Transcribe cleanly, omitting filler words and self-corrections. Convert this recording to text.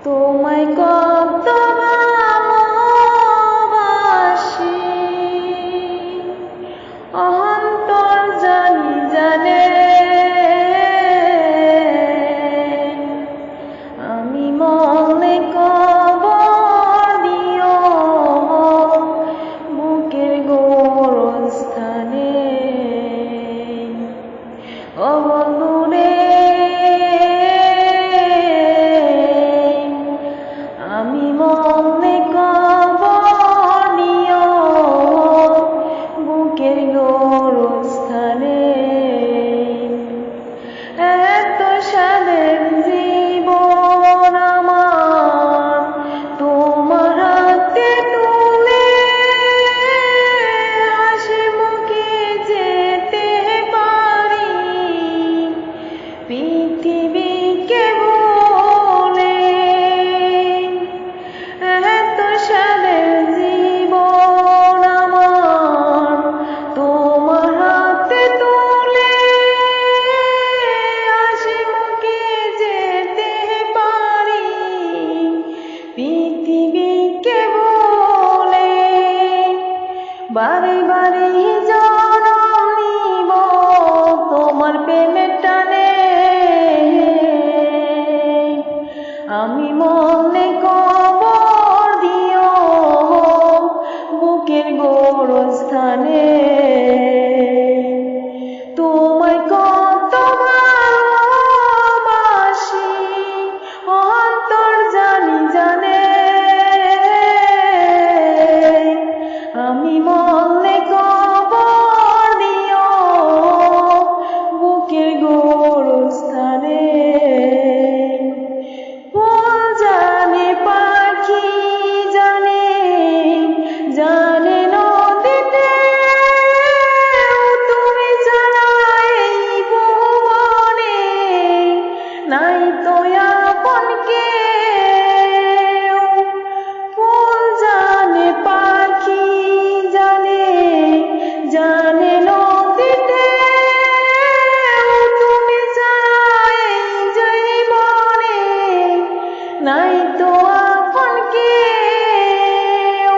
তোমায় কত ভালোবাসি অন্তর জানি জানে, আমি মনে কবর দিও বুকের গোরস্থানে। ও বন্ধুরে, আমি মনে কবর দিও বুকের গোরস্থানে। এত স্বাদের জীবন আমার তোমার হাতে তুলে হাসি মুখে যেতে পারি পৃথিবীকে ভুলে। এত স্বাদের জীবন আমার তোমার হাতে তুলে হাসি মুখে যেতে পারি পৃথিবীকে ভুলে। বারে বারে জনম নিব তোমার প্রেমের টানে, আমি মনে কবর দিও বুকের গোরস্থানে। তোমায় কত ভালোবাসি অন্তর জানি জানে, আমি মনে কবর দিও বুকের গোরস্থানে। ফুল জানে পাখি জানে জানে নদীতে, তুমি ছাড়া এই ভুবনে নাই তো আপন কেউ। ফুল জানে পাখি জানে জানে নদীতে, তুমি ছাড়া এই জীবনে নাই তো আপন কেউ।